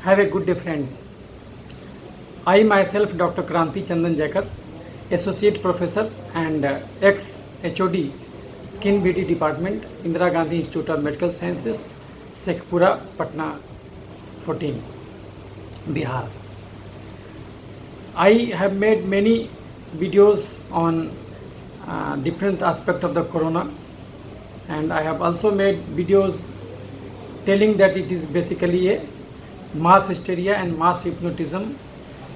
Have a good day, friends. I myself, Dr. Kranti Chandan Jaikar, Associate Professor and ex-HOD, Skin Beauty Department, Indira Gandhi Institute of Medical Sciences, Shekhpura, Patna 14, Bihar. I have made many videos on different aspects of the corona, and I have also made videos telling that it is basically a mass hysteria and mass hypnotism.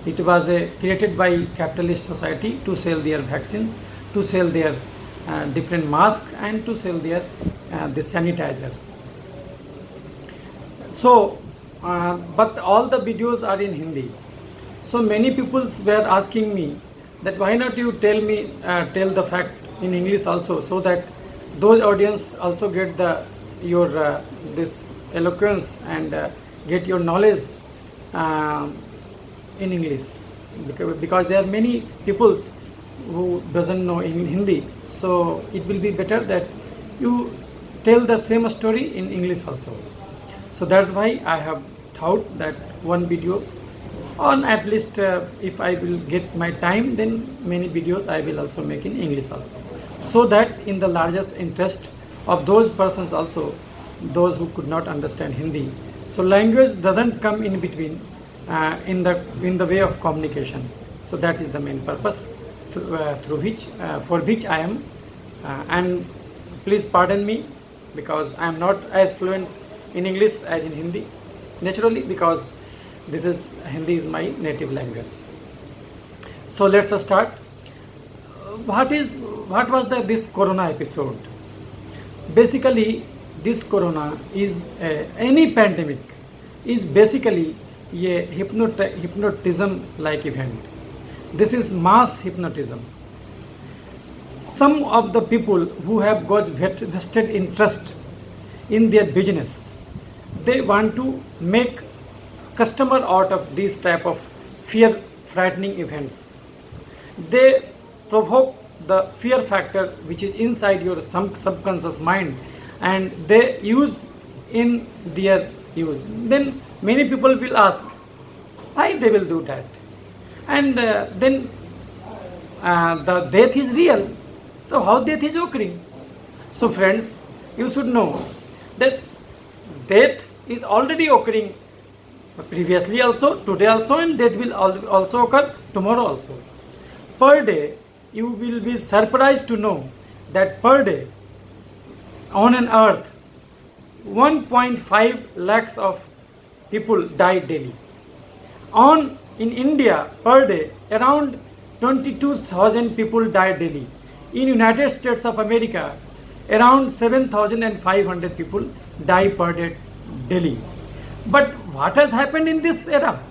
It was created by capitalist society to sell their vaccines, to sell their different masks, and to sell their the sanitizer. So, but all the videos are in Hindi. So many people were asking me that why not you tell the fact in English also, so that those audience also get your this eloquence and get your knowledge in English, because there are many people who doesn't know in Hindi. So it will be better that you tell the same story in English also. So that's why I have thought that one video on, at least if I will get my time, then many videos I will also make in English also, so that in the largest interest of those persons also, those who could not understand Hindi. So language doesn't come in between in the way of communication. So that is the main purpose through which for which I am and please pardon me, because I am not as fluent in English as in Hindi, naturally, because Hindi is my native language. So let's start. What was this corona episode? Basically, this corona is any pandemic is basically a hypnotism like event. This is mass hypnotism. Some of the people who have got vested interest in their business, they want to make customer out of these type of fear frightening events. They provoke the fear factor which is inside your subconscious mind, and they use in their use. Then many people will ask why they will do that, and then the death is real. So how death is occurring? So friends, you should know that death is already occurring previously also, today also, and death will also occur tomorrow also. Per day, you will be surprised to know that per day on an earth 1.5 lakhs of people die daily. In India per day around 22,000 people die daily. In United States of America around 7,500 people die per day daily. But what has happened in this era?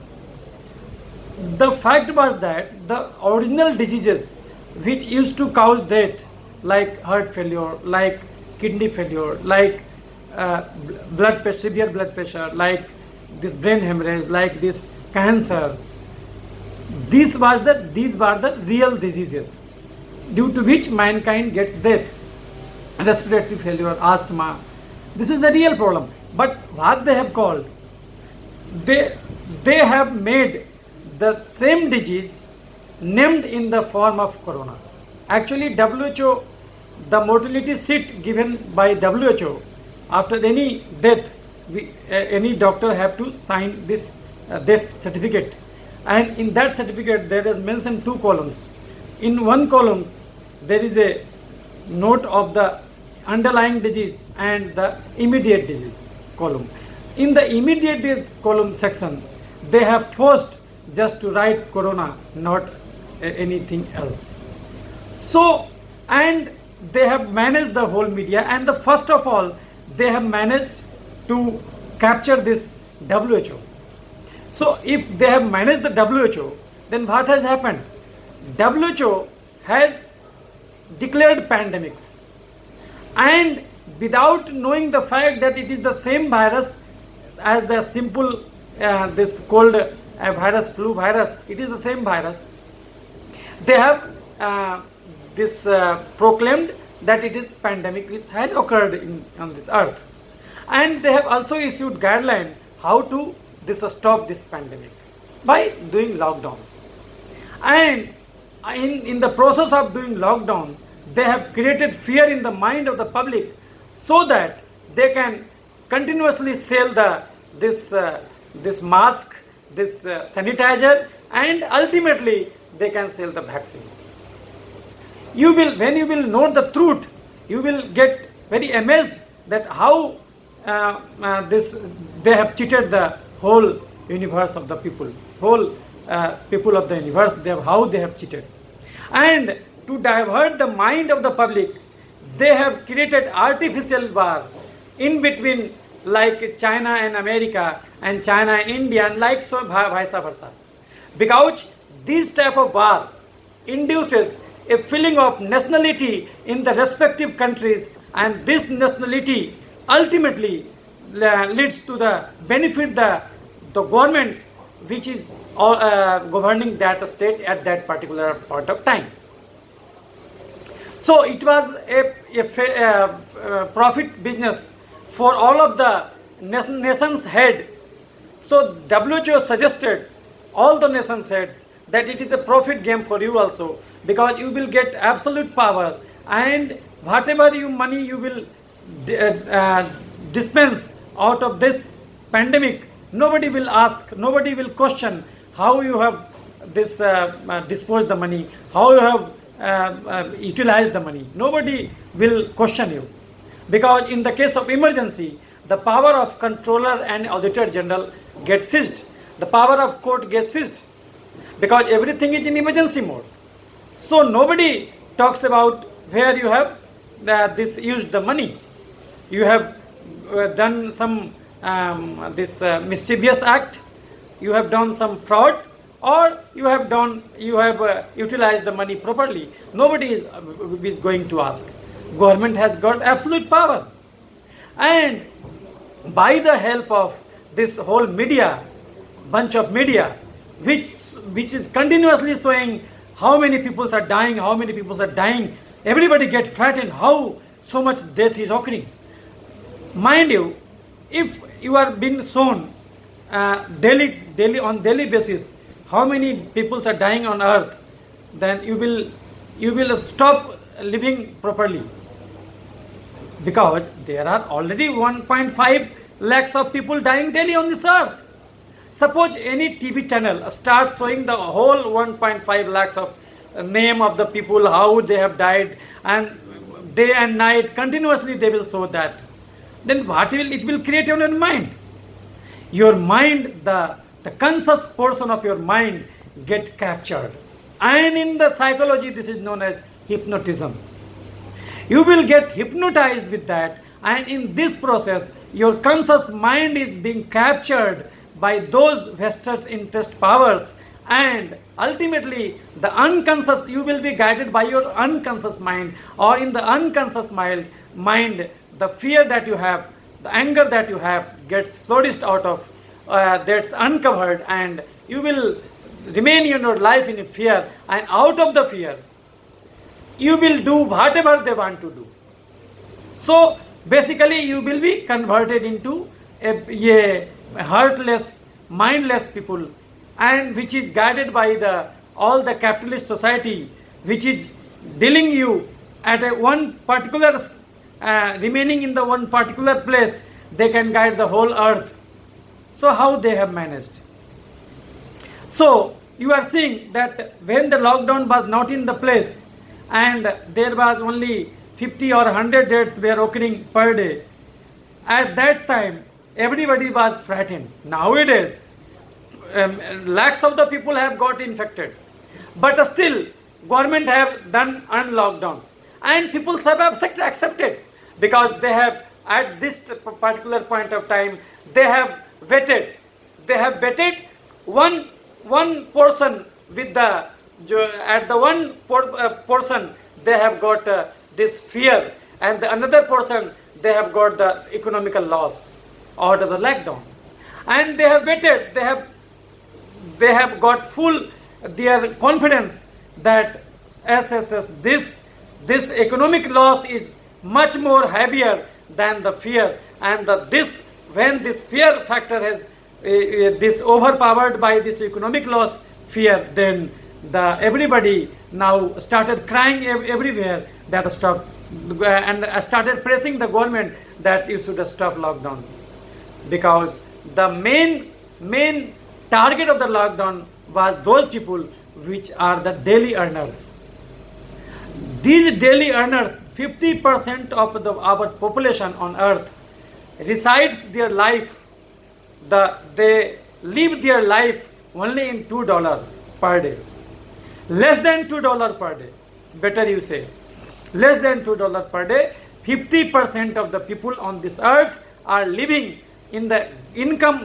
The fact was that the original diseases which used to cause death, like heart failure, like kidney failure, like severe blood pressure, like this brain hemorrhage, like this cancer, these were the real diseases due to which mankind gets death. Respiratory failure, asthma, this is the real problem. But what they have called, they have made the same disease named in the form of corona. Actually WHO, the mortality sheet given by WHO, after any death, any doctor have to sign this death certificate, and in that certificate there is mentioned two columns. In one column there is a note of the underlying disease and the immediate disease column. In the immediate disease column section, they have forced just to write corona, not anything else. So, and they have managed the whole media, and the first of all they have managed to capture this WHO. So if they have managed the WHO, then what has happened? WHO has declared pandemics, and without knowing the fact that it is the same virus as the simple this cold virus, flu virus, it is the same virus. They have proclaimed that it is pandemic which has occurred on this earth, and they have also issued guideline how to stop this pandemic by doing lockdown. And in the process of doing lockdown, they have created fear in the mind of the public so that they can continuously sell this mask, this sanitizer, and ultimately they can sell the vaccine. When you will know the truth, you will get very amazed that how they have cheated the whole universe of the people, whole people of the universe. How they have cheated, and to divert the mind of the public, they have created artificial war in between, like China and America, and China and India, and like so vice versa. Because this type of war induces a feeling of nationality in the respective countries, and this nationality ultimately leads to the benefit the government which is governing that state at that particular point of time. So it was a profit business for all of the nations head. So WHO suggested all the nations heads that it is a profit game for you also, because you will get absolute power, and whatever money you will dispense out of this pandemic, nobody will ask, nobody will question how you have disposed the money, how you have utilized the money. Nobody will question you, because in the case of emergency, the power of controller and auditor general gets seized, the power of court gets seized, because everything is in emergency mode. So nobody talks about where you have used the money. You have done some mischievous act, you have done some fraud, or you have utilized the money properly. Nobody is going to ask. Government has got absolute power, and by the help of this whole media, bunch of media, which is continuously showing how many people are dying, everybody gets frightened how so much death is occurring. Mind you, if you are being shown on daily basis how many people are dying on earth, then you will stop living properly, because there are already 1.5 lakhs of people dying daily on this earth. Suppose any TV channel starts showing the whole 1.5 lakhs of name of the people, how they have died, and day and night continuously they will show that, then what it will create in your mind? Your mind, the conscious portion of your mind get captured, and in the psychology this is known as hypnotism. You will get hypnotized with that, and in this process your conscious mind is being captured by those vested interest powers, and ultimately the unconscious, you will be guided by your unconscious mind, or in the unconscious mind the fear that you have, the anger that you have gets flourished out of, that's uncovered, and you will remain in your life in fear, and out of the fear you will do whatever they want to do. So basically you will be converted into a heartless, mindless people, and which is guided by all the capitalist society, which is dealing you at one particular remaining in the one particular place. They can guide the whole earth. So how they have managed? So you are seeing that when the lockdown was not in the place, and there was only 50 or 100 deaths were occurring per day, at that time everybody was frightened. Nowadays lakhs of the people have got infected, but still government have done lockdown, and people have accepted, because they have at this particular point of time they have vetted one portion with the at the one portion they have got this fear, and the another portion they have got the economical loss out of the lockdown, and they have vetted, they have got full their confidence that this economic loss is much more heavier than the fear, and when this fear factor has this overpowered by this economic loss fear, then everybody now started crying everywhere that stop, and started pressing the government that you should stop lockdown, because the main target of the lockdown was those people which are the daily earners. These daily earners, 50% of our population on earth resides their life, they live their life only in $2 per day. Less than $2 per day. Better you say. Less than $2 per day. 50% of the people on this earth are living in the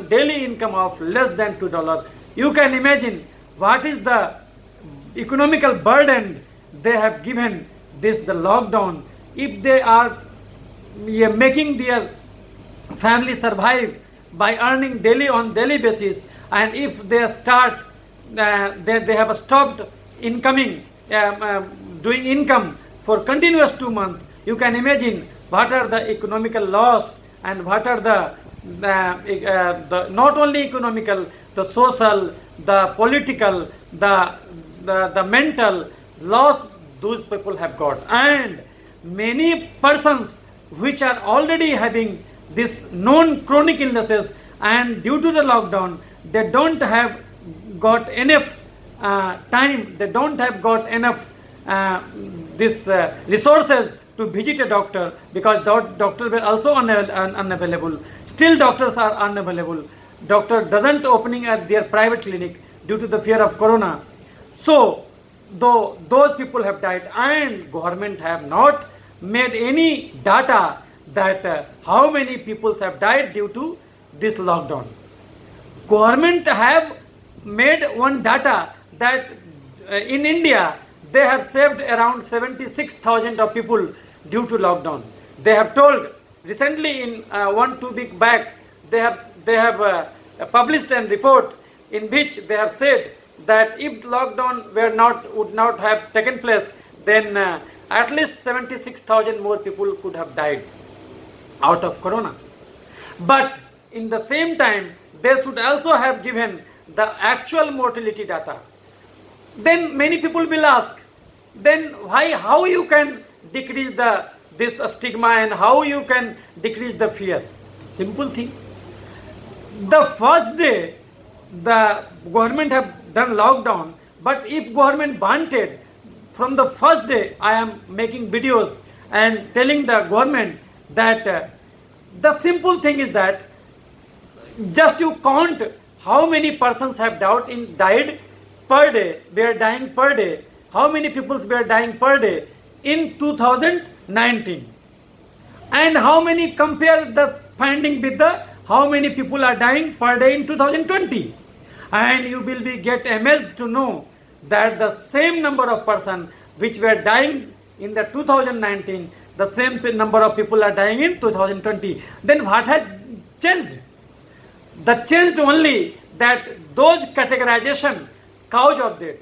daily income of less than $2. You can imagine what is the economical burden they have given the lockdown. If they are making their family survive by earning daily basis, and if they start they have stopped doing income for continuous 2 months, you can imagine what are the economical loss, and what are the not only economical, the social, the political, the mental loss those people have got. And many persons which are already having this known chronic illnesses, and due to the lockdown they don't have got enough time, they don't have got enough resources to visit a doctor, because doctors were also unavailable. Still doctors are unavailable. Doctor doesn't opening at their private clinic due to the fear of corona. So though those people have died, and government have not made any data that how many people have died due to this lockdown. Government have made one data that in India they have saved around 76,000 of people due to lockdown. They have told recently in 1-2 weeks back, they have published a report in which they have said that if lockdown would not have taken place, then at least 76,000 more people could have died out of corona. But in the same time, they should also have given the actual mortality data. Then many people will ask, then how you can decrease this stigma, and how you can decrease the fear? Simple thing. The first day the government have done lockdown, but if government wanted, from the first day I am making videos and telling the government that the simple thing is that just you count how many persons have died per day, were dying per day, how many people were dying per day in 2019, and how many compare the finding with the how many people are dying per day in 2020, and you will get amazed to know that the same number of persons which were dying in the 2019, the same number of people are dying in 2020. Then what has changed? The changed only that those categorization cause of death.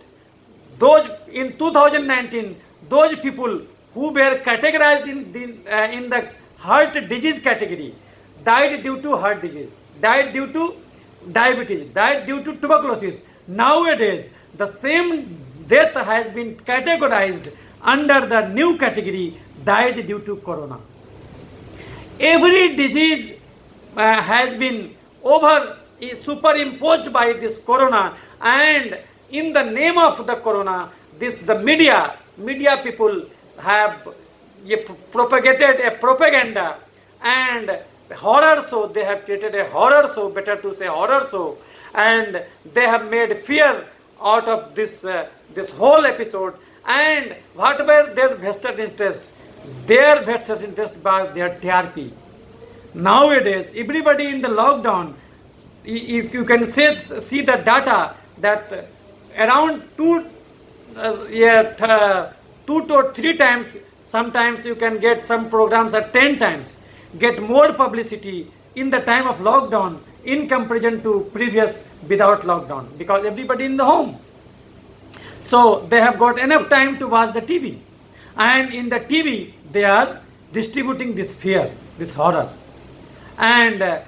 Those in 2019, those people who were categorized in the heart disease category died due to heart disease, died due to diabetes, died due to tuberculosis. Nowadays, the same death has been categorized under the new category, died due to corona. Every disease has been superimposed by this corona, and in the name of the corona, the media people have propagated a propaganda and horror show. They have created a horror show, better to say horror show, and they have made fear out of this whole episode. And what were their vested interest? Their vested interest was their TRP. Nowadays, everybody in the lockdown, you can see the data that around 2 to 3 times, sometimes you can get some programs at 10 times, get more publicity in the time of lockdown in comparison to previous without lockdown, because everybody in the home. So they have got enough time to watch the TV, and in the TV they are distributing this fear, this horror, and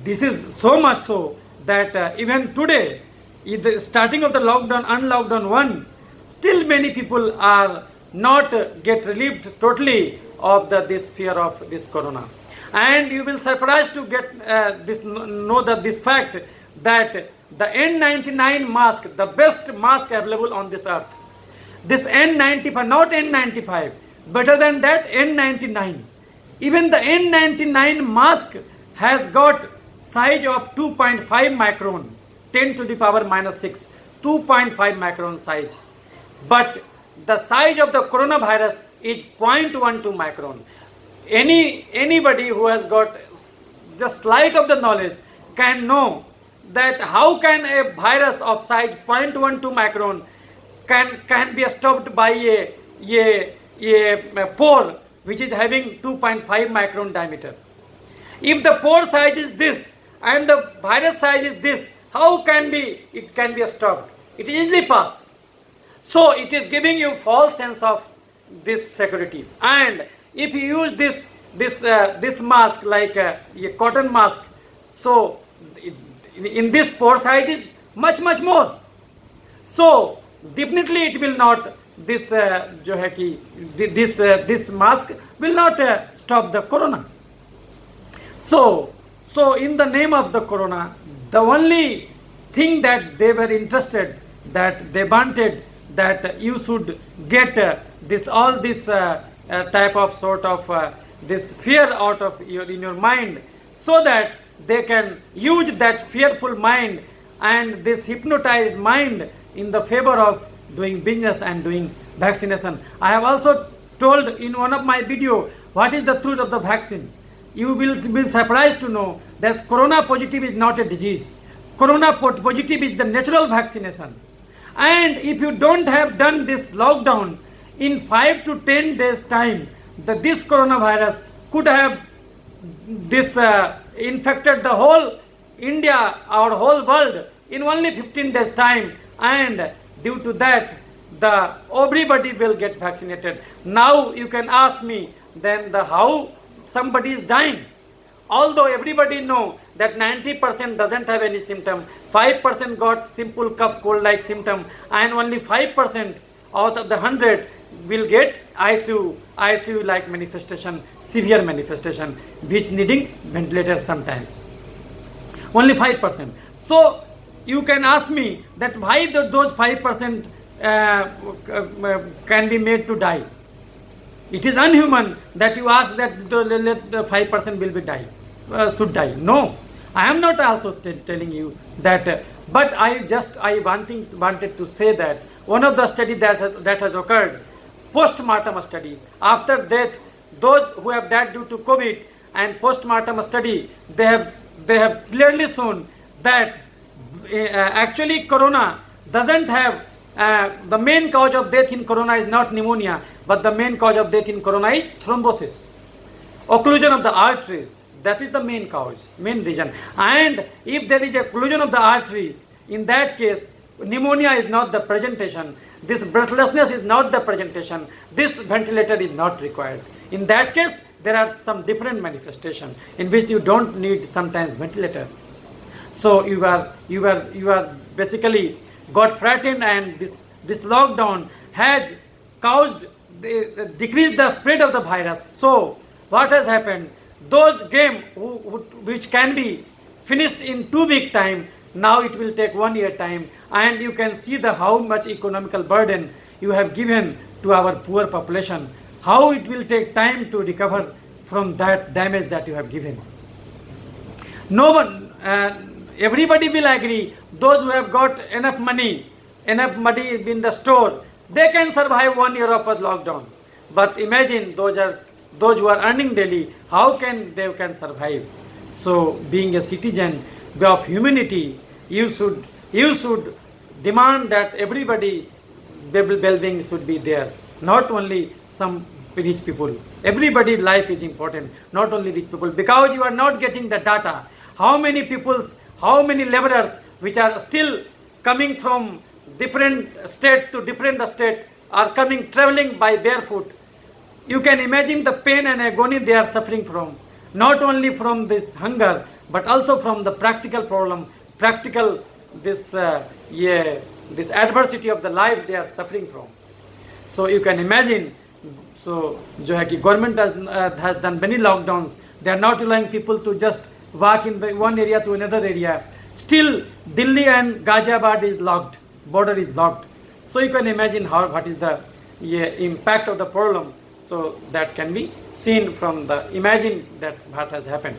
this is so much so that even today, in the starting of the lockdown, unlockdown one, still many people are not get relieved totally of this fear of this corona. And you will surprised to get know that this fact that the N99 mask, the best mask available on this earth, this N95, not N95, better than that, N99. Even the N99 mask has got size of 2.5 micron, 10 to the power minus 6, 2.5 micron size. But the size of the coronavirus is 0.12 micron. Anybody who has got just slight of the knowledge can know that how can a virus of size 0.12 micron can be stopped by a pore which is having 2.5 micron diameter. If the pore size is this and the virus size is this, how can it can be stopped? It easily pass. So it is giving you false sense of this security. And if you use this mask like a cotton mask, so in this pore size is much more. So definitely it will not, this mask will not stop the corona. So in the name of the corona, the only thing that they were interested, that they wanted, that you should get all this type of sort of this fear out of in your mind, so that they can use that fearful mind and this hypnotized mind in the favor of doing business and doing vaccination. I have also told in one of my video what is the truth of the vaccine. You will be surprised to know that corona positive is not a disease. Corona positive is the natural vaccination. And if you don't have done this lockdown, in 5 to 10 days time, this coronavirus could have infected the whole India, our whole world, in only 15 days time, and due to that everybody will get vaccinated. Now you can ask me then how somebody is dying. Although everybody know that 90% doesn't have any symptom, 5% got simple cough cold like symptom, and only 5% out of the 100 will get ICU like manifestation, severe manifestation, which needing ventilator sometimes. Only 5%. So you can ask me that why those 5% can be made to die. It is unhuman that you ask that the 5% will be should die. No, I am not also telling you that, but I wanted to say that one of the study that has occurred, post-mortem study, after death, those who have died due to COVID, and post-mortem study, they have clearly shown that actually corona doesn't have the main cause of death in corona is not pneumonia, but the main cause of death in corona is thrombosis, occlusion of the arteries. That is the main cause, main reason. And if there is a occlusion of the arteries, in that case, pneumonia is not the presentation, this breathlessness is not the presentation, this ventilator is not required. In that case, there are some different manifestations in which you don't need sometimes ventilators. So you are basically got frightened, and this lockdown has caused decreased the spread of the virus. So what has happened? Those games which can be finished in 2 week time, now it will take 1 year time, and you can see how much economical burden you have given to our poor population, how it will take time to recover from that damage that you have given. No one, everybody will agree, those who have got enough money in the store, they can survive 1 year of a lockdown. But imagine those who are earning daily, how can they survive? So being a citizen of humanity, you should demand that everybody's well-being should be there, not only some rich people. Everybody's life is important, not only rich people, because you are not getting the data. How many laborers which are still coming from different states to different states are traveling by barefoot. You can imagine the pain and agony they are suffering from, not only from this hunger, but also from the practical problem, practical this this adversity of the life they are suffering from. So you can imagine, so जो है कि government has done many lockdowns. They are not allowing people to just walk in the one area to another area. Still, Delhi and Ghaziabad is locked. Border is locked. So you can imagine what is the impact of the problem. So that can be seen from the imagine that what has happened.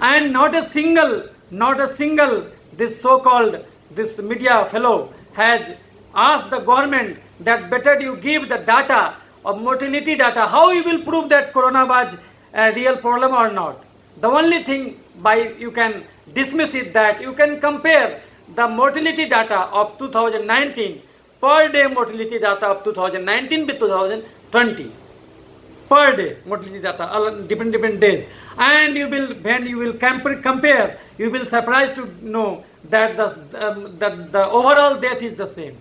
And not a single this so-called this media fellow has asked the government that better you give the data of mortality data, how you will prove that corona was a real problem or not. The only thing by you can dismiss it that you can compare the mortality data of 2019 per day mortality data of 2019 with 2020 per day mortality data different days, and you will when you will compare you will surprised to know that the overall death is the same.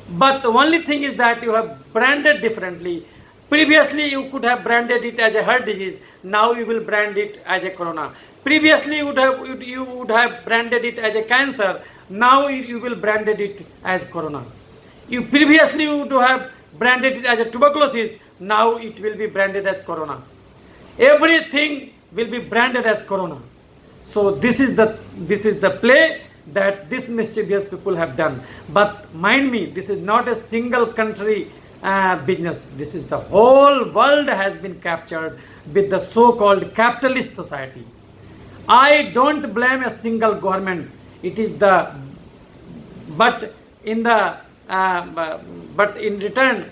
But the only thing is that you have branded differently. Previously you could have branded it as a heart disease, now you will brand it as a corona. Previously you would have branded it as a cancer, now you will branded it as corona. You previously would have branded it as a tuberculosis, now it will be branded as corona. Everything will be branded as corona. So this is the play that these mischievous people have done. But mind me, this is not a single country business. This is the whole world has been captured with the so-called capitalist society. I don't blame a single government. It is the but in return,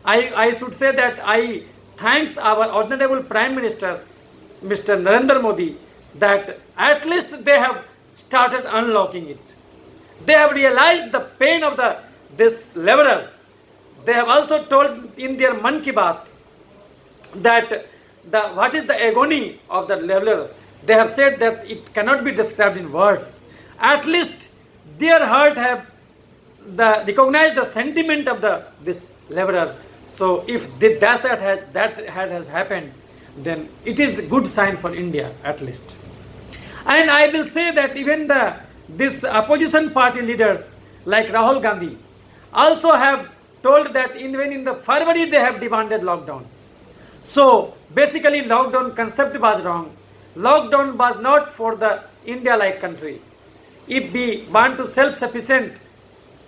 I should say that I thanks our honorable Prime Minister, Mr. Narendra Modi, that at least they have started unlocking it. They have realized the pain of this leveler. They have also told in their Mann Ki Baat that what is the agony of the leveler. They have said that it cannot be described in words. At least their heart have recognized the sentiment of this leveler. So if that has happened, then it is a good sign for India at least. And I will say that even this opposition party leaders like Rahul Gandhi also have told that even in the February they have demanded lockdown. So basically lockdown concept was wrong. Lockdown was not for the India-like country. If we want to self-sufficient,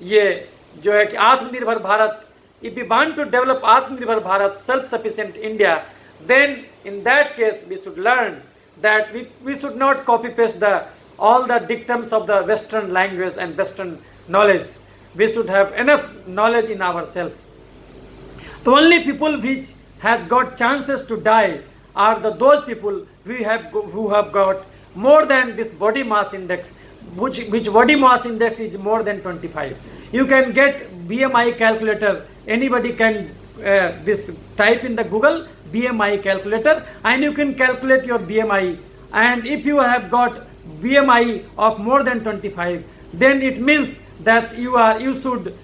ये जो है कि आत्मनिर्भर Bharat, if we want to develop Atmanirbhar Bharat, self-sufficient India, then in that case we should learn that we should not copy-paste all the dictums of the Western language and Western knowledge. We should have enough knowledge in ourselves. The only people which has got chances to die are those people who have got more than this body mass index, which body mass index is more than 25. You can get BMI calculator. Anybody can type in the Google BMI calculator and you can calculate your BMI. And if you have got BMI of more than 25, then it means that you should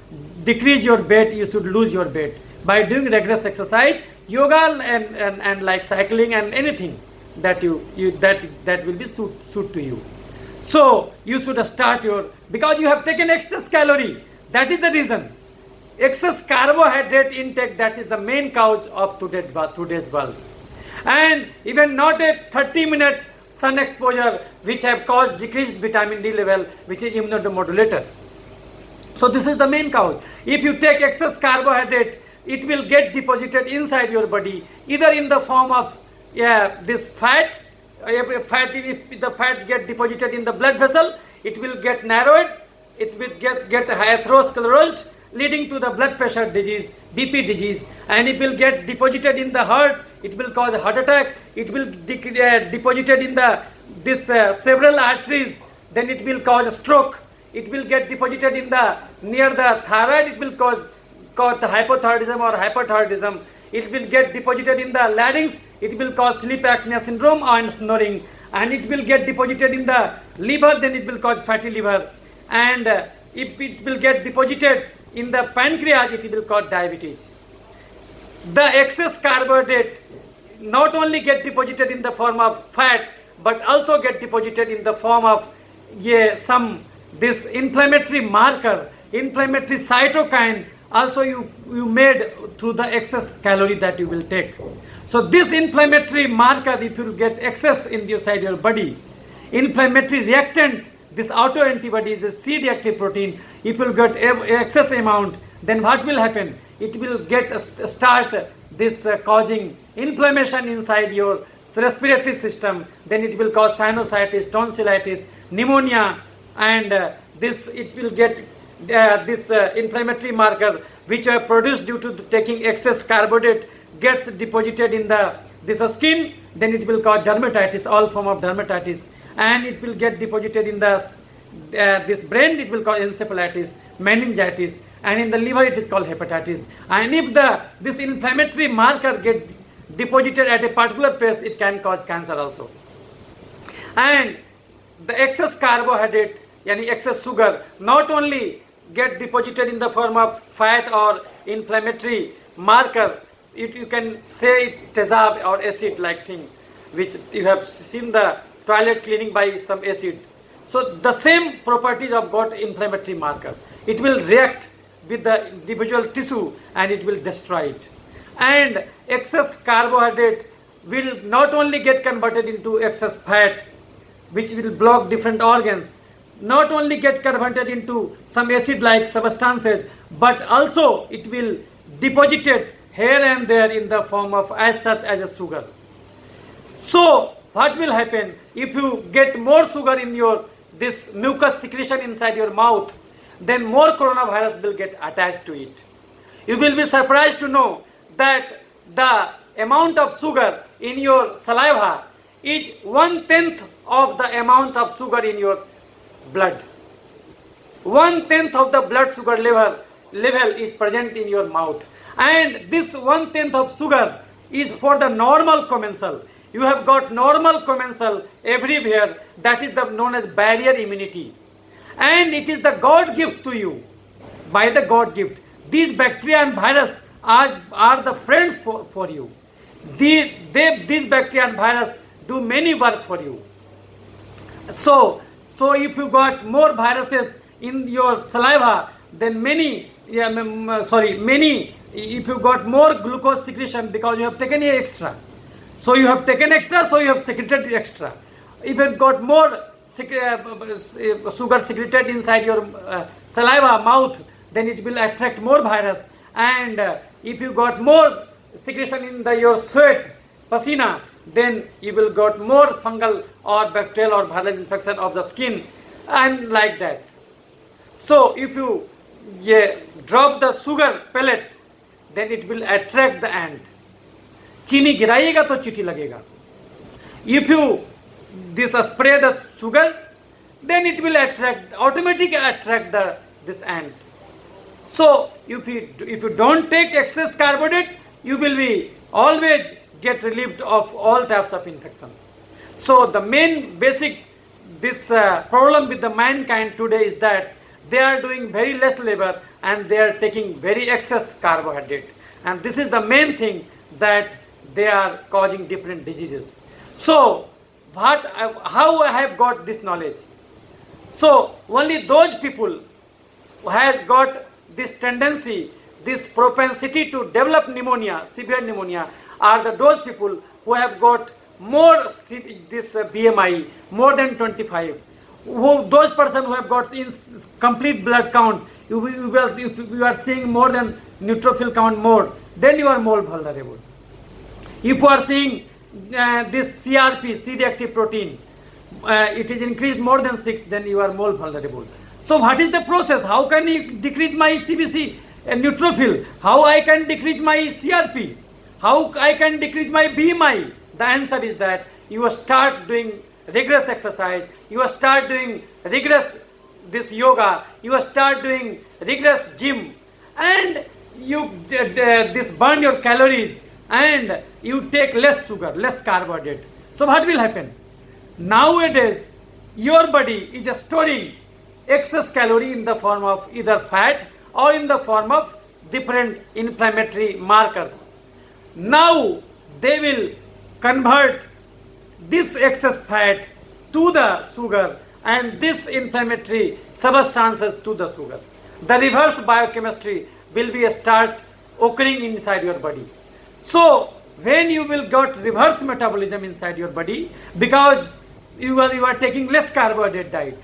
decrease your weight, you should lose your weight by doing rigorous exercise, yoga and like cycling and anything that that will be suit to you. So you should start because you have taken excess calorie. That is the reason. Excess carbohydrate intake, that is the main cause of today's world. And even not a 30-minute sun exposure which have caused decreased vitamin D level, which is immunomodulator. So this is the main cause. If you take excess carbohydrate, it will get deposited inside your body, either in the form of this fat. If the fat get deposited in the blood vessel, it will get narrowed, it will get atherosclerosed, leading to the blood pressure disease, BP disease, and it will get deposited in the heart, it will cause a heart attack, it will deposited in this several arteries, then it will cause a stroke, it will get deposited in near the thyroid, it will cause the hypothyroidism or hyperthyroidism, it will get deposited in the larynx, it will cause sleep apnea syndrome and snoring, and it will get deposited in the liver, then it will cause fatty liver, and if it will get deposited in the pancreas, it will cause diabetes. The excess carbohydrate not only get deposited in the form of fat, but also get deposited in the form of this inflammatory marker, inflammatory cytokine, also you made through the excess calorie that you will take. So this inflammatory marker, if you get excess inside your body, inflammatory reactant, this autoantibody is a C-reactive protein. If you get excess amount, then what will happen? It will start this causing inflammation inside your respiratory system. Then it will cause sinusitis, tonsillitis, pneumonia, and it will get this inflammatory marker which are produced due to taking excess carbohydrate gets deposited in this skin. Then it will cause dermatitis, all form of dermatitis, and it will get deposited in this brain. It will cause encephalitis, meningitis, and in the liver it is called hepatitis. And if this inflammatory marker get deposited at a particular place, it can cause cancer also. And the excess carbohydrate, yani excess sugar, not only get deposited in the form of fat or inflammatory marker, you can say tezab or acid like thing, which you have seen the toilet cleaning by some acid. So the same properties of got inflammatory marker. It will react with the individual tissue and it will destroy it. And excess carbohydrate will not only get converted into excess fat, which will block different organs, not only get converted into some acid-like substances, but also it will deposited here and there in the form of as such as a sugar. So what will happen if you get more sugar in this mucus secretion inside your mouth? Then more coronavirus will get attached to it. You will be surprised to know that the amount of sugar in your saliva is 1/10 of the amount of sugar in your blood. 1/10 of the blood sugar level is present in your mouth. And this 1/10 of sugar is for the normal commensal. You have got normal commensal everywhere. That is known as barrier immunity. And it is the God gift to you. By the God gift. These bacteria and virus are the friends for you. These bacteria and virus do many work for you. So if you got more viruses in your saliva, then if you got more glucose secretion because you have taken extra. So you have taken extra, so you have secreted extra. If you got more sugar secreted inside your saliva, mouth, then it will attract more virus. And if you got more secretion in your sweat, pasina, then you will got more fungal or bacterial or viral infection of the skin, and like that. So if you drop the sugar pellet, then it will attract the ant. चीनी गिराइएगा तो चींटी लगेगा. If you spray the sugar, then it will automatically attract this ant. So if you don't take excess carbohydrate, you will be always get relieved of all types of infections. So the main basic problem with the mankind today is that they are doing very less labor and they are taking very excess carbohydrate, and this is the main thing that they are causing different diseases. So how I have got this knowledge? So only those people who has got this tendency, this propensity to develop pneumonia, severe pneumonia, are those people who have got more this BMI more than 25. Those persons who have got complete blood count, if you are seeing more than neutrophil count more, then you are more vulnerable. If you are seeing this CRP, C-reactive protein, it is increased more than 6, then you are more vulnerable. So what is the process? How can you decrease my CBC neutrophil? How I can decrease my CRP? How I can decrease my BMI? The answer is that you start doing rigorous exercise, you start doing rigorous this yoga, you start doing rigorous gym, and you burn your calories, and you take less sugar, less carbohydrate. So what will happen? Nowadays, your body is storing excess calorie in the form of either fat or in the form of different inflammatory markers. Now they will convert this excess fat to the sugar and this inflammatory substances to the sugar. The reverse biochemistry will be a start occurring inside your body. So when you will got reverse metabolism inside your body, because you are taking less carbohydrate diet,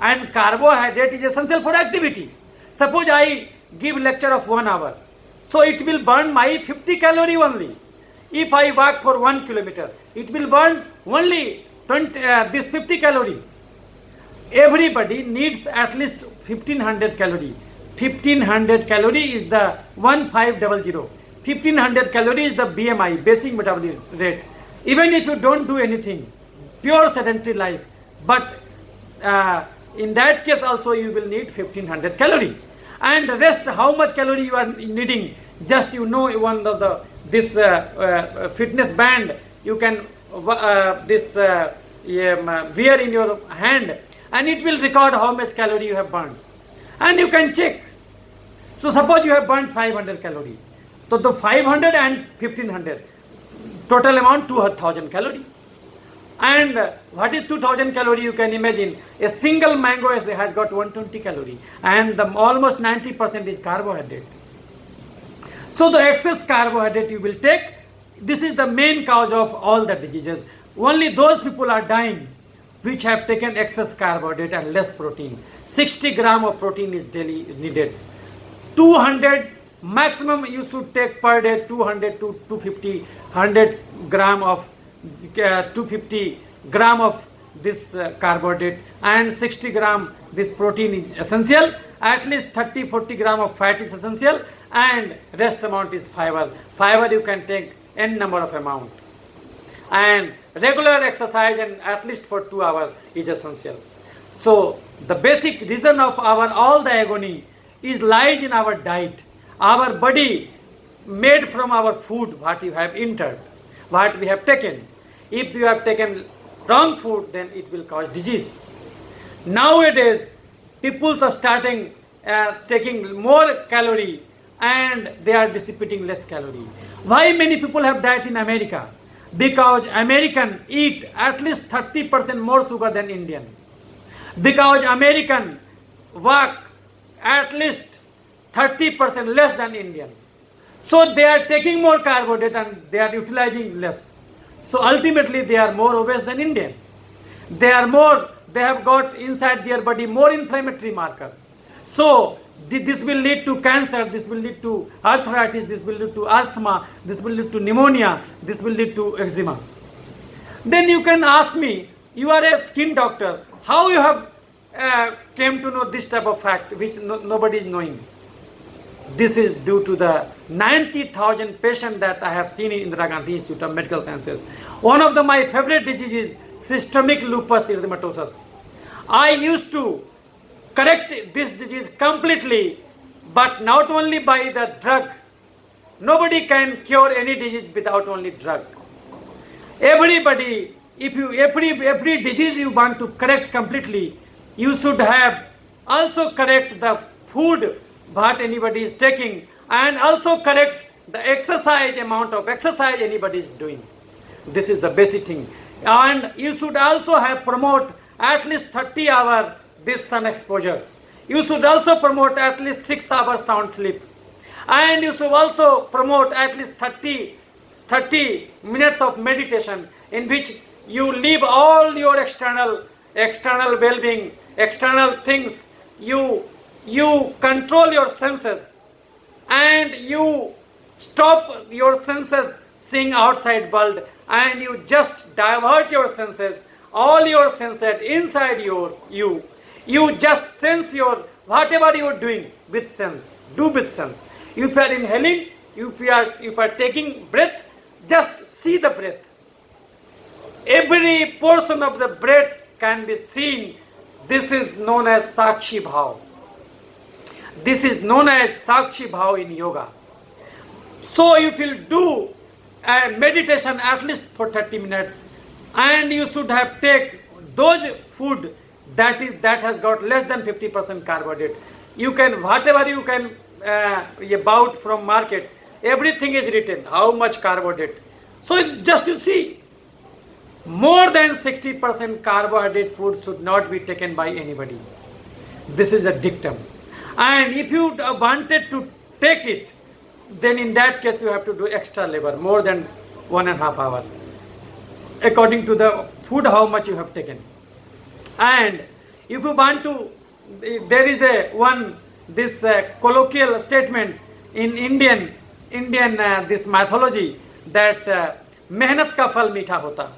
and carbohydrate is essential for activity. Suppose I give lecture of 1 hour, so it will burn my 50 calorie only. If I walk for 1 kilometer, it will burn only this 50 calorie. Everybody needs at least 1500 calorie. 1500 calorie is the 1500. 1500 calorie is the BMI, basic metabolic rate. Even if you don't do anything, pure sedentary life, but in that case also you will need 1500 calorie. And the rest, how much calorie you are needing, just one of the this fitness band you can wear in your hand, and it will record how much calorie you have burned, and you can check. So suppose you have burned 500 calorie, so the 500 and 1500 total amount 2000 calorie. And what is 2000 calorie? You can imagine a single mango has got 120 calorie, and almost 90% is carbohydrate. So the excess carbohydrate you will take, this is the main cause of all the diseases. Only those people are dying which have taken excess carbohydrate and less protein. 60 gram of protein is daily needed. 200 maximum you should take per day, 200 to 250, 100 gram of 250 gram of this carbohydrate, and 60 gram this protein is essential. At least 30-40 gram of fat is essential, and rest amount is fiber. Fiber you can take n number of amount, and regular exercise and at least for 2 hours is essential. So the basic reason of our all the agony is lies in our diet. Our body made from our food, what you have entered, what we have taken. If you have taken wrong food, then it will cause disease. Nowadays people are starting taking more calorie and they are dissipating less calorie. Why many people have diet in America? Because American eat at least 30% more sugar than Indian. Because American work at least 30% less than Indian. So they are taking more carbohydrate and they are utilizing less. So ultimately they are more obese than Indian. They have got inside their body more inflammatory marker. So this will lead to cancer, this will lead to arthritis, this will lead to asthma, this will lead to pneumonia, this will lead to eczema. Then you can ask me, you are a skin doctor, how you have came to know this type of fact which nobody is knowing? This is due to the 90,000 patients that I have seen in Indira Gandhi Institute of Medical Sciences. One of my favorite diseases is systemic lupus erythematosus. I used to correct this disease completely, but not only by the drug. Nobody can cure any disease without only drug. Everybody, if you every disease you want to correct completely, you should have also correct the food what anybody is taking, and also correct the exercise, amount of exercise anybody is doing. This is the basic thing. And you should also have promote at least 30 hours this sun exposure. You should also promote at least 6 hours sound sleep. And you should also promote at least 30 minutes of meditation, in which you leave all your external well-being, external things. You control your senses, and you stop your senses seeing outside world, and you just divert your senses, all your senses inside you just sense your whatever you are doing with sense. Do with sense. If you are inhaling, if you are taking breath, just see the breath. Every portion of the breath can be seen. This is known as Sakshi Bhav. This is known as Sakshi Bhav in yoga. So you will do a meditation at least for 30 minutes, and you should have take those food that has got less than 50% carbohydrate. You can, whatever you can bought from market, everything is written how much carbohydrate. So just you see, More than 60% carbohydrate food should not be taken by anybody. This is a dictum. And if you wanted to take it, then in that case you have to do extra labor, more than 1.5 hours, according to the food how much you have taken. And if you want to, there is this colloquial statement in Indian this mythology that मेहनत का फल मीठा होता.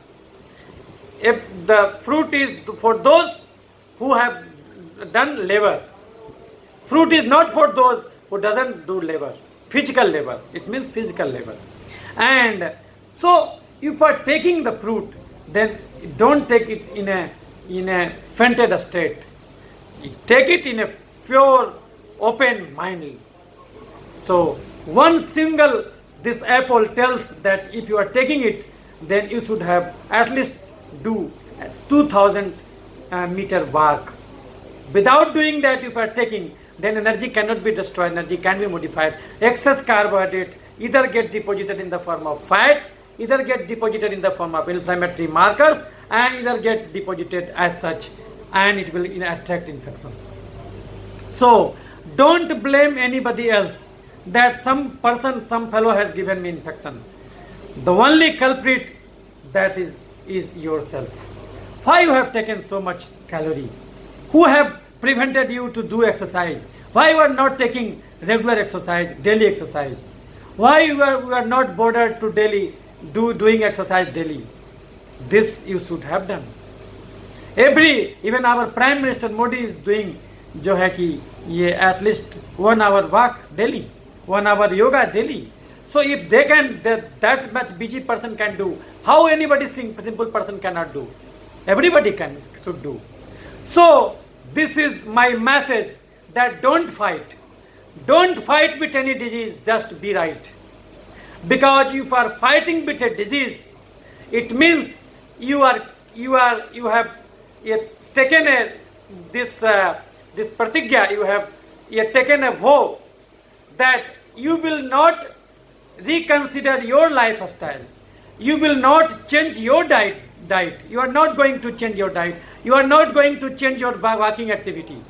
If the fruit is for those who have done labor, fruit is not for those who doesn't do labor, physical labor. It means physical labor. And so if you are taking the fruit, then don't take it in a fainted state. Take it in a pure, open mind. So one single this apple tells that if you are taking it, then you should have at least do 2000 meter walk. Without doing that, if you are taking, then energy cannot be destroyed, energy can be modified. Excess carbohydrate either get deposited in the form of fat, either get deposited in the form of inflammatory markers, and either get deposited as such, and it will attract infections. So don't blame anybody else that some fellow has given me infection. The only culprit that is yourself. Why you have taken so much calorie? Who have prevented you to do exercise? Why you are not taking regular exercise, daily exercise? Why you are not bothered to doing exercise daily? This you should have done. Even our Prime Minister Modi is doing जो है कि ये at least 1 hour walk daily, 1 hour yoga daily. So if they can, that much busy person can do, how anybody simple person cannot do? Everybody should do. So this is my message, that don't fight. Don't fight with any disease, just be right. Because if you are fighting with a disease, it means you have taken this pratigya, you have taken a vow that you will not reconsider your lifestyle. You will not change your diet. You are not going to change your diet. You are not going to change your walking activity.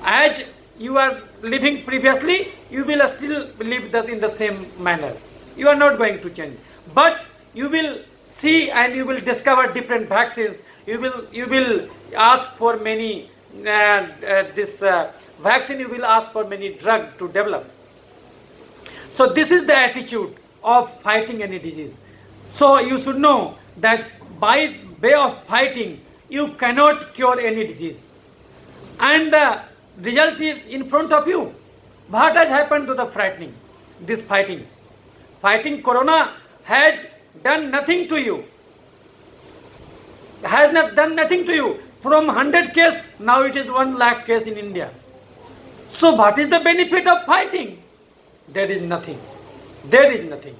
As you are living previously, you will still live in the same manner. You are not going to change. But you will see and you will discover different vaccines. You will ask for many vaccine. You will ask for many drugs to develop. So this is the attitude of fighting any disease. So you should know that by way of fighting, you cannot cure any disease. And the result is in front of you. What has happened to the this fighting? Fighting corona has done nothing to you. Has not done nothing to you. From 100 cases, now it is 1 lakh case in India. So what is the benefit of fighting? There is nothing. There is nothing.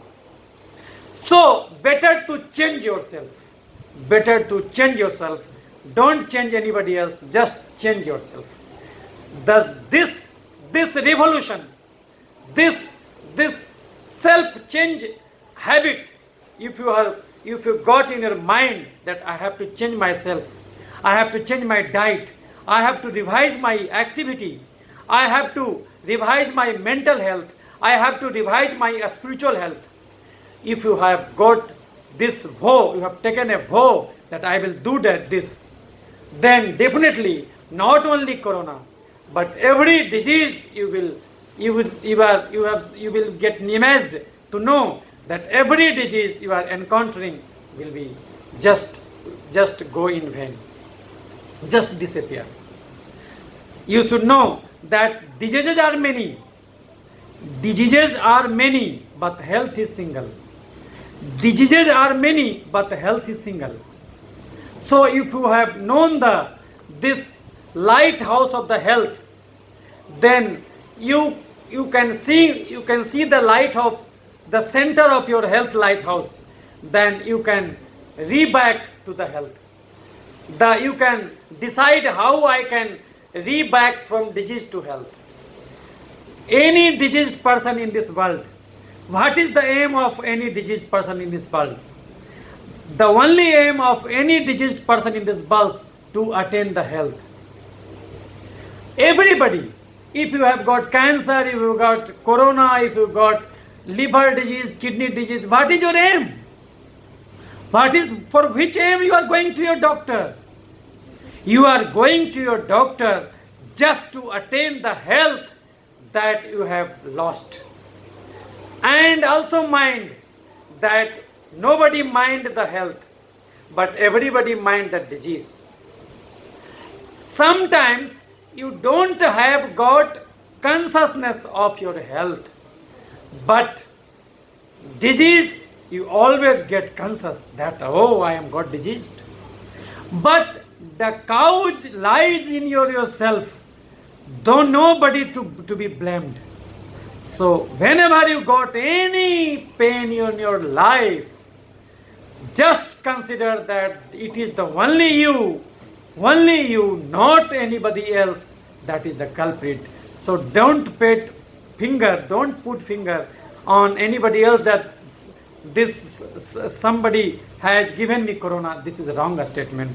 So better to change yourself. Better to change yourself. Don't change anybody else. Just change yourself. This revolution, this self-change habit, if you got in your mind that I have to change myself, I have to change my diet, I have to revise my activity, I have to revise my mental health, I have to revise my spiritual health. If you have got this vow, you have taken a vow that I will do this, then definitely not only corona, but every disease you will get amazed to know that every disease you are encountering will be just go in vain, just disappear. You should know that diseases are many. Diseases are many, but health is single. Diseases are many, but health is single. So if you have known this lighthouse of the health, then you can see the light of the center of your health lighthouse. Then you can re-back to the health. You can decide how I can re-back from disease to health. Any diseased person in this world, what is the aim of any diseased person in this world? The only aim of any diseased person in this world to attain the health. Everybody, if you have got cancer, if you got corona, if you got liver disease, kidney disease, what is your aim? What is, for which aim you are going to your doctor? You are going to your doctor just to attain the health that you have lost. And also mind that nobody mind the health, but everybody mind the disease. Sometimes you don't have got consciousness of your health, but disease you always get conscious that, oh, I am got diseased. But the cause lies in yourself, though nobody to be blamed. So whenever you got any pain in your life, just consider that it is the only you, not anybody else, that is the culprit. So don't put finger on anybody else that this somebody has given me corona. This is a wrong statement,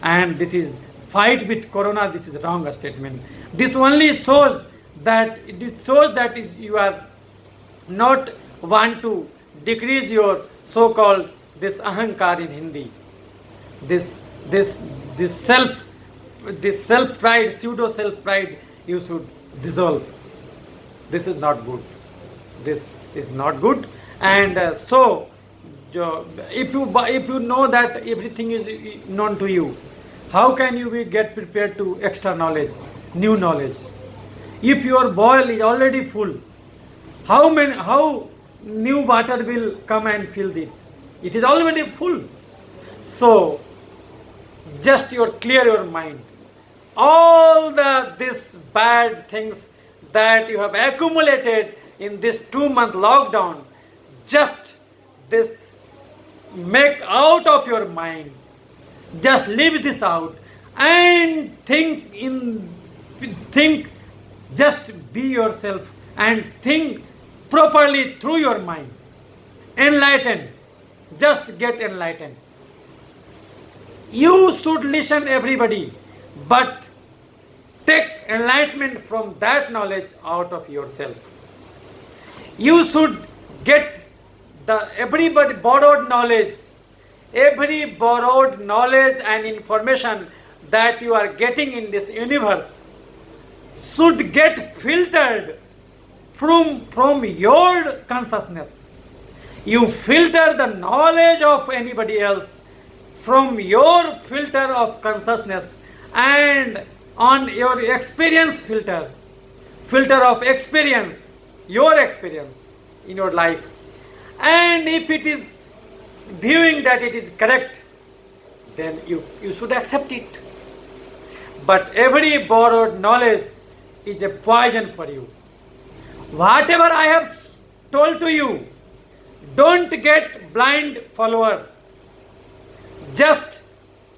and this is fight with corona. This is a wrong statement. This only shows that you are not want to decrease your so-called this ahankar in Hindi, this self pride, pseudo self pride, you should dissolve. This is not good. This is not good. And so if you know that everything is known to you, how can you get prepared to extra knowledge, new knowledge? If your boil is already full, how new water will come and fill it? It is already full. So just clear your mind. All this bad things that you have accumulated in this 2-month lockdown, just this make out of your mind. Just leave this out and think. Just be yourself and think properly through your mind. Enlighten. Just get enlightened. You should listen everybody, but take enlightenment from that knowledge out of yourself. You should get everybody borrowed knowledge. Every borrowed knowledge and information that you are getting in this universe should get filtered from your consciousness. You filter the knowledge of anybody else from your filter of consciousness, and on your experience filter of experience, your experience in your life. And if it is viewing that it is correct, then you should accept it. But every borrowed knowledge is a poison for you. Whatever I have told to you, don't get blind follower. Just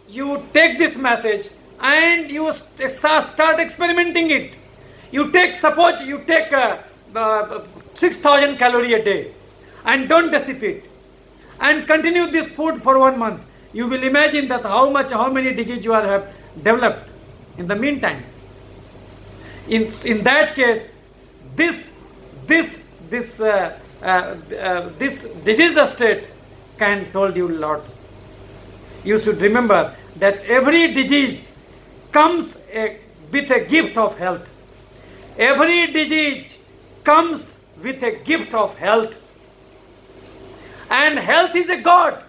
you take this message and you start experimenting it. Suppose you take 6,000 calories a day and don't dissipate, and continue this food for 1 month. You will imagine that how many diseases you have developed in the meantime. In that case, this disease state can told you a lot. You should remember that every disease comes with a gift of health. Every disease comes with a gift of health. And health is a God.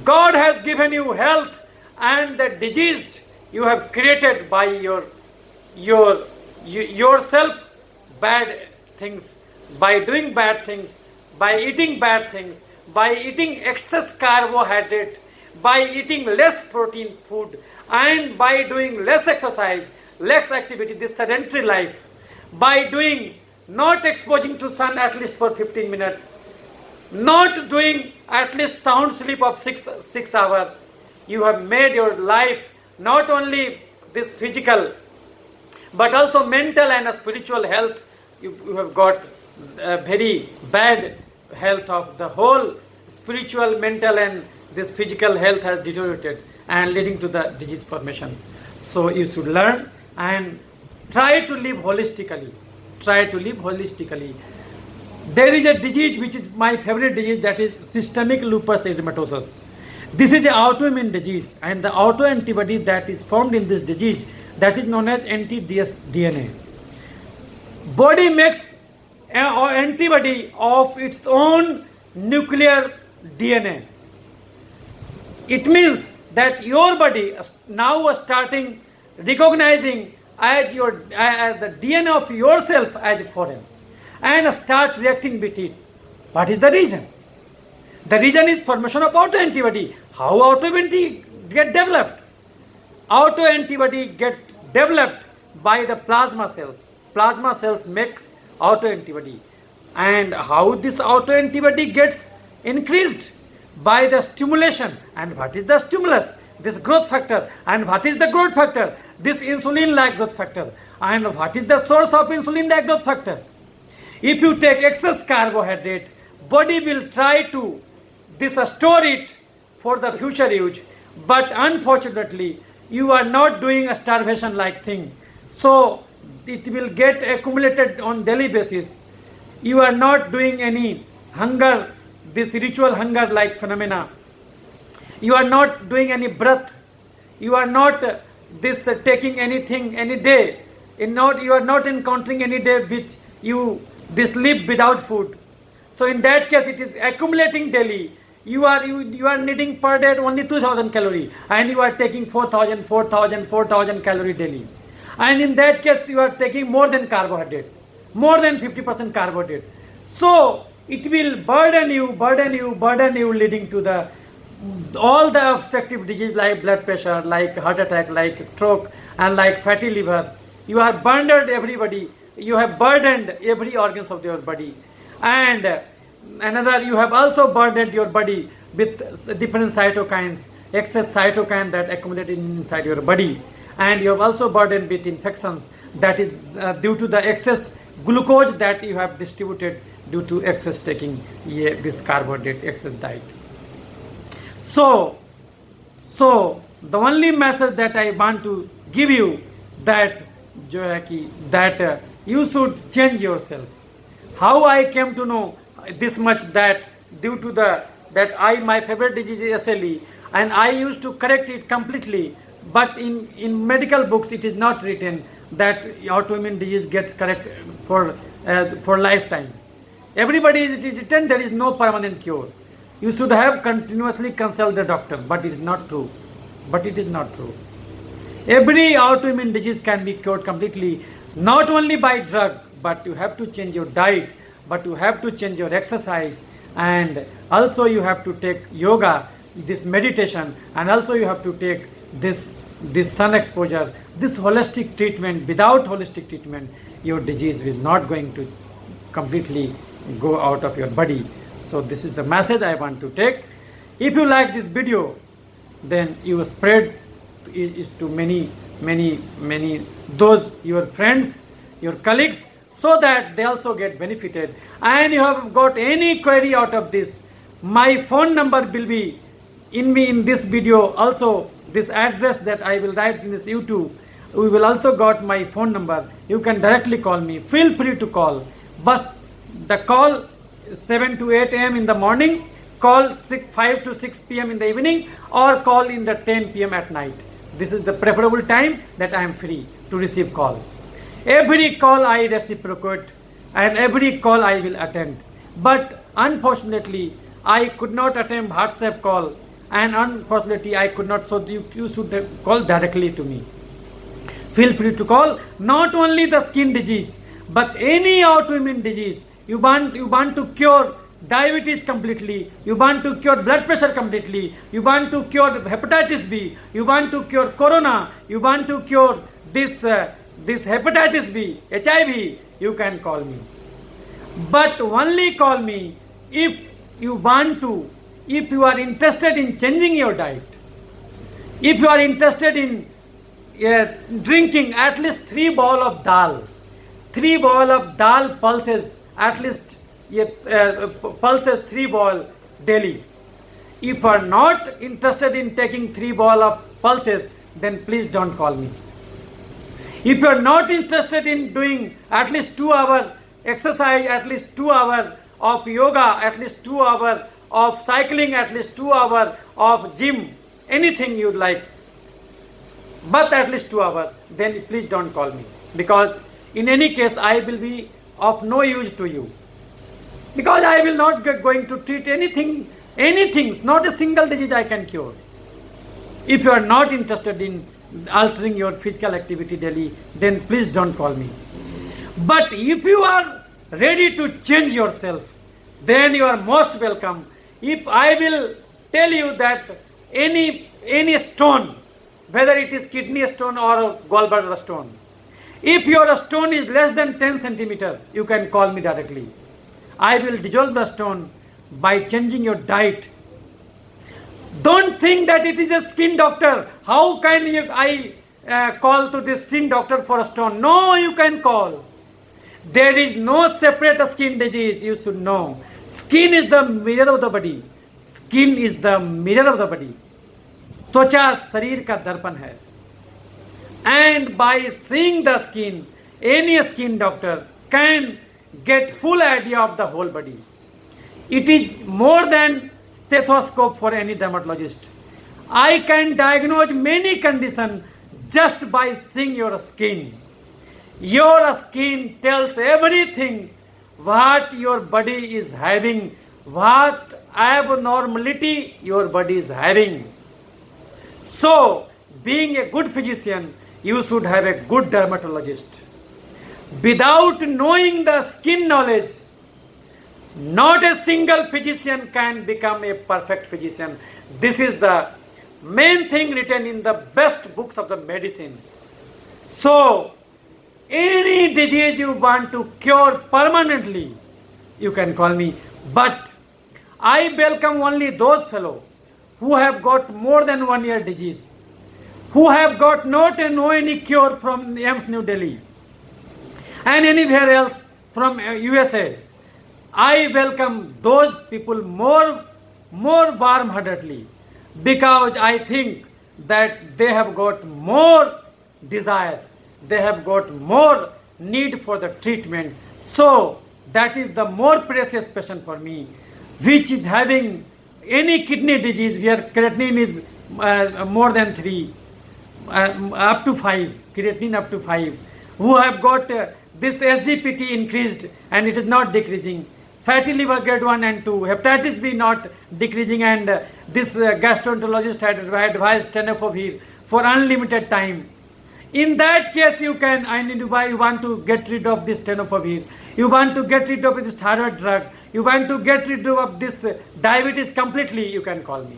God has given you health, and the disease you have created by yourself bad things, by doing bad things, by eating bad things, by eating excess carbohydrate, by eating less protein food, and by doing less exercise, less activity, this sedentary life, by doing not exposing to sun at least for 15 minutes, not doing at least sound sleep of 6 hours, you have made your life not only this physical but also mental and spiritual health. You have got very bad health of the whole spiritual, mental and this physical health has deteriorated and leading to the disease formation. So you should learn and try to live holistically. Try to live holistically. There is a disease which is my favorite disease, that is systemic lupus erythematosus. This is an autoimmune disease, and the autoantibody that is formed in this disease, that is known as anti-DS-DNA. Body makes an antibody of its own nuclear DNA. It means that your body now starting recognizing as the DNA of yourself as foreign and start reacting with it. What is the reason? The reason is formation of autoantibody. How autoantibody get developed? Autoantibody get developed by the plasma cells. Plasma cells makes autoantibody. And how this autoantibody gets increased? By the stimulation. And what is the stimulus? This growth factor. And what is the growth factor? This insulin-like growth factor. And what is the source of insulin-like growth factor? If you take excess carbohydrate, body will try to store it for the future use, but unfortunately you are not doing a starvation like thing, so it will get accumulated on daily basis. You are not doing any hunger, this ritual hunger like phenomena. You are not doing any breath. You are not taking anything any day. You are not encountering any day which you live without food. So in that case it is accumulating daily. You are needing per day only 2000 calorie, and you are taking 4000 calorie daily. And in that case you are taking more than carbohydrate, more than 50% carbohydrate. So it will burden you, leading to all the obstructive disease like blood pressure, like heart attack, like stroke, and like fatty liver. You have burdened everybody. You have burdened every organs of your body. And another, you have also burdened your body with different cytokines, excess cytokine that accumulated inside your body. And you have also burdened with infections, that is due to the excess glucose that you have distributed due to excess taking this carbohydrate, excess diet. So the only message that I want to give you that you should change yourself. How I came to know this much, that due to my favorite disease is SLE, and I used to correct it completely, but in medical books it is not written that autoimmune disease gets corrected for lifetime. Everybody is written there is no permanent cure. You should have continuously consult the doctor, but it is not true. Every autoimmune disease can be cured completely, not only by drug, but you have to change your diet, but you have to change your exercise, and also you have to take yoga, this meditation, and also you have to take this sun exposure, this holistic treatment. Without holistic treatment, your disease will not going to completely go out of your body. So this is the message I want to take. If you like this video, then you spread it to many those your friends, your colleagues, so that they also get benefited. And you have got any query out of this, my phone number will be in this video. Also this address that I will write in this YouTube, we will also got my phone number. You can directly call me. Feel free to call, but the call 7 to 8 a.m. in the morning, call 5 to 6 p.m. in the evening, or call in the 10 p.m. at night. This is the preferable time that I am free to receive call. Every call I reciprocate, and every call I will attend. But unfortunately, I could not attend WhatsApp call, and unfortunately I could not, so you should call directly to me. Feel free to call. Not only the skin disease, but any autoimmune disease. You want to cure diabetes completely, you want to cure blood pressure completely, you want to cure hepatitis B, you want to cure corona, you want to cure this hepatitis B, HIV, you can call me. But only call me if you are interested in changing your diet, if you are interested in drinking at least 3 bowl of dal, 3 bowl of dal pulses, at least pulses 3 bowl daily. If you are not interested in taking 3 ball of pulses, then please don't call me. If you are not interested in doing at least 2 hours exercise, at least 2 hours of yoga, at least 2 hours of cycling, at least 2 hours of gym, anything you like, but at least 2 hours, then please don't call me. Because in any case, I will be of no use to you. Because I will not going to treat anything, not a single disease I can cure. If you are not interested in altering your physical activity daily, then please don't call me. But if you are ready to change yourself, then you are most welcome. If I will tell you that any stone, whether it is kidney stone or gallbladder stone, if your stone is less than 10 centimeter, you can call me directly. I will dissolve the stone by changing your diet. Don't think that it is a skin doctor. How can I call to this skin doctor for a stone? No, you can call. There is no separate skin disease, you should know. Skin is the mirror of the body. Skin is the mirror of the body. त्वचा शरीर का दर्पण है. And by seeing the skin, any skin doctor can get full idea of the whole body. It is more than stethoscope for any dermatologist. I can diagnose many conditions just by seeing your skin. Your skin tells everything what your body is having, what abnormality your body is having. So, being a good physician, you should have a good dermatologist. Without knowing the skin knowledge, not a single physician can become a perfect physician. This is the main thing written in the best books of the medicine. So, any disease you want to cure permanently, you can call me. But I welcome only those fellows who have got more than 1 year disease, who have got not any cure from AIIMS New Delhi and anywhere else from USA. I welcome those people more warm-heartedly, because I think that they have got more desire, they have got more need for the treatment. So that is the more precious patient for me, which is having any kidney disease where creatinine is more than 3, up to 5, creatinine up to 5, who have got this SGPT increased and it is not decreasing, fatty liver grade 1 and 2, hepatitis B not decreasing, and this gastroenterologist had advised tenofovir for unlimited time. In that case, you want to get rid of this tenofovir, you want to get rid of this thyroid drug, you want to get rid of this diabetes completely, you can call me.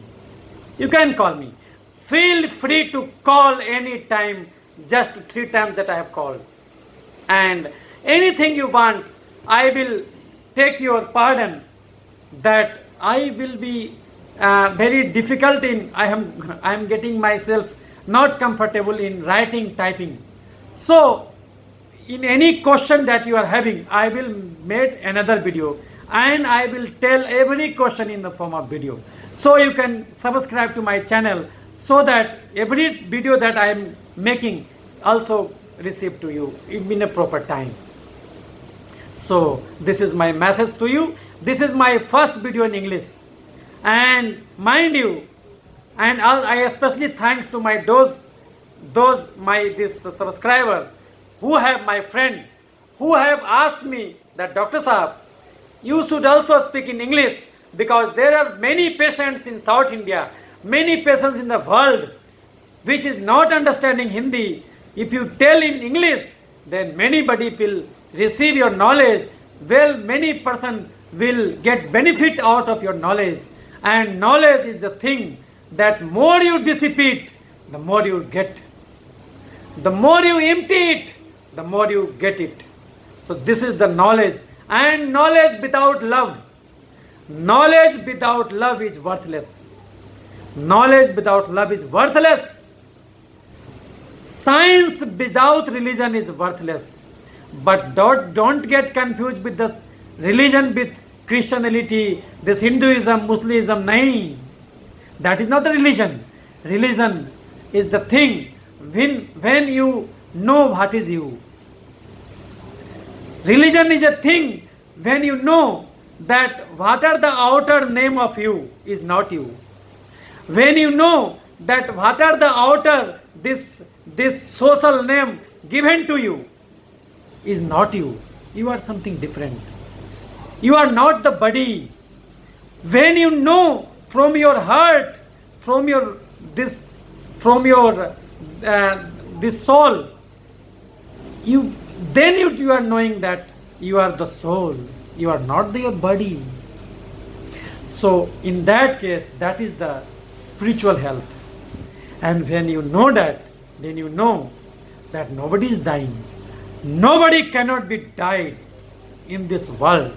You can call me. Feel free to call any time, just 3 times that I have called. And anything you want, I will take your pardon that I will be very difficult in, I am getting myself not comfortable in writing, typing. So, in any question that you are having, I will make another video and I will tell every question in the form of video. So you can subscribe to my channel so that every video that I am making also receive to you in a proper time. So this is my message to you. This is my first video in English, and mind you, and I especially thanks to my this subscriber who have my friend who have asked me that Dr. Saab, you should also speak in English, because there are many patients in South India, many patients in the world which is not understanding Hindi. If you tell in English, then many body will receive your knowledge. Well, many person will get benefit out of your knowledge. And knowledge is the thing that more you dissipate, the more you get. The more you empty it, the more you get it. So this is the knowledge. And knowledge without love is worthless. Knowledge without love is worthless. Science without religion is worthless. But don't get confused with the religion with Christianity, this Hinduism, Muslimism, nahi. That is not the religion. Religion is the thing when you know what is you. Religion is a thing when you know that what are the outer name of you is not you. When you know that what are the outer this social name given to you is not you. You are something different. You are not the body. When you know from your heart, from your this soul, you are knowing that you are the soul. You are not your body. So in that case, that is the spiritual health. And when you know that, then you know that nobody is dying. Nobody cannot be died in this world.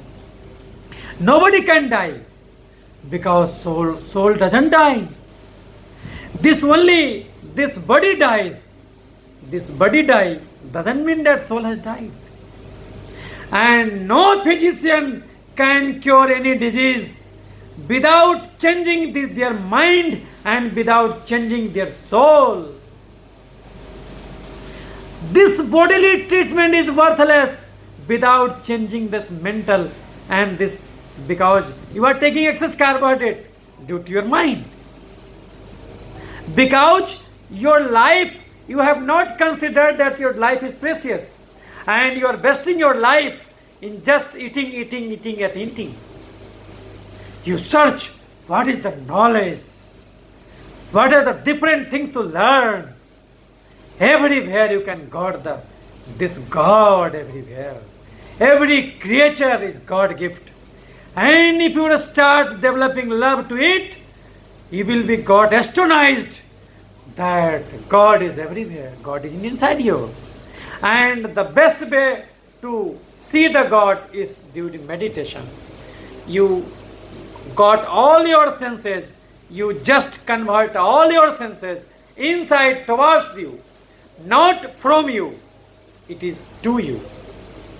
Nobody can die because soul doesn't die. This body dies. This body die doesn't mean that soul has died. And no physician can cure any disease without changing their mind and without changing their soul. This bodily treatment is worthless without changing this mental and this, because you are taking excess carbohydrate due to your mind. Because your life, you have not considered that your life is precious and you are wasting your life in just eating. You search what is the knowledge, what are the different things to learn. Everywhere you can got this God everywhere. Every creature is God gift. And if you start developing love to it, you will be God astonished that God is everywhere. God is inside you. And the best way to see the God is during meditation. You got all your senses, you just convert all your senses inside towards you, not from you. It is to you,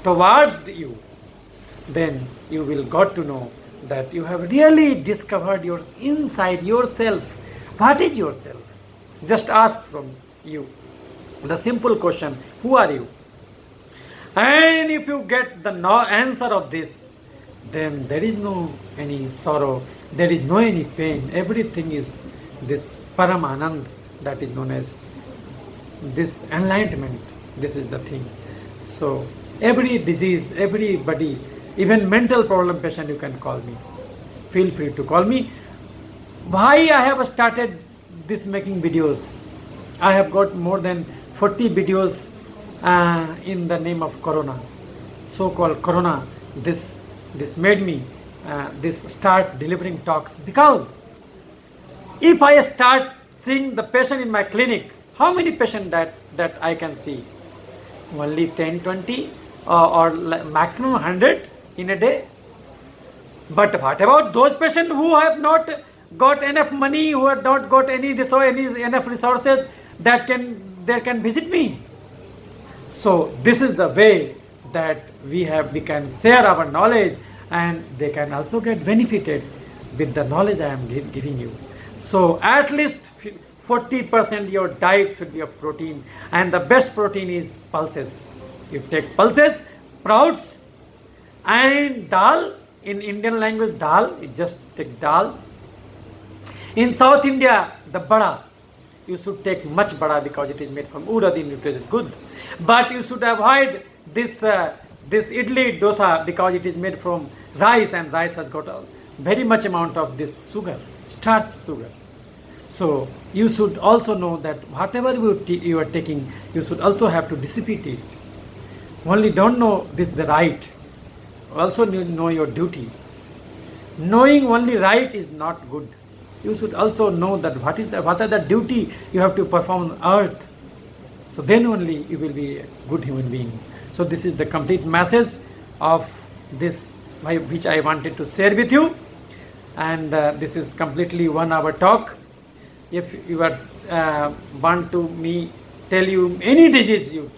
towards you. Then you will got to know that you have really discovered your inside yourself. What is yourself? Just ask from you the simple question, who are you? And if you get the answer of this, then there is no any sorrow, there is no any pain. Everything is this Paramanand, that is known as this enlightenment. This is the thing. So every disease, everybody, even mental problem patient, you can call me. Feel free to call me. Why I have started this making videos? I have got more than 40 videos in the name of Corona, so-called Corona. This made me start delivering talks, because if I start seeing the patient in my clinic, how many patients that I can see? Only 10, 20 or maximum 100 in a day. But what about those patients who have not got enough money, who have not got enough resources that can visit me? So this is the way that we can share our knowledge, and they can also get benefited with the knowledge I am giving you. So at least 40% your diet should be of protein, and the best protein is pulses. You take pulses, sprouts, and dal. In Indian language, dal, you just take dal. In South India, the bada, you should take much bada because it is made from urad, the nutrition is good. But you should avoid this idli dosa because it is made from rice, and rice has got a very much amount of this sugar, starch sugar. So you should also know that whatever you are taking, you should also have to dissipate it. Only don't know the right. Also know your duty. Knowing only right is not good. You should also know that what are the duty you have to perform on earth. So then only you will be a good human being. So this is the complete message of this which I wanted to share with you. And this is completely 1 hour talk. If you want to me tell you any disease, you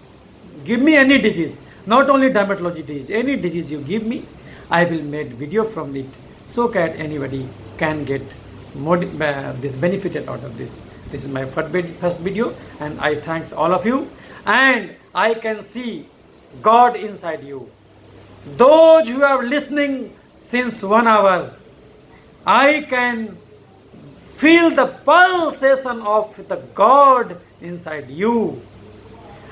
give me any disease, not only dermatology disease, any disease you give me, I will make video from it so that anybody can get more this benefited out of this. This is my first video, and I thanks all of you, and I can see God inside you. Those who are listening since 1 hour, I can feel the pulsation of the God inside you,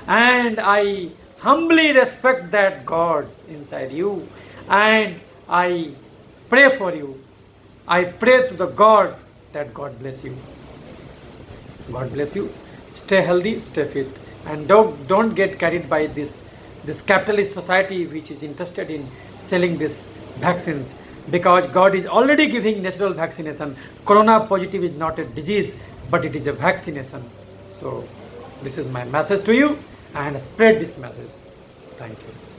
and I humbly respect that God inside you, and I pray for you. I pray to the God that God bless you. God bless you. Stay healthy, stay fit, and don't get carried by this capitalist society which is interested in selling these vaccines, because God is already giving natural vaccination. Corona positive is not a disease, but it is a vaccination. So this is my message to you, and spread this message. Thank you.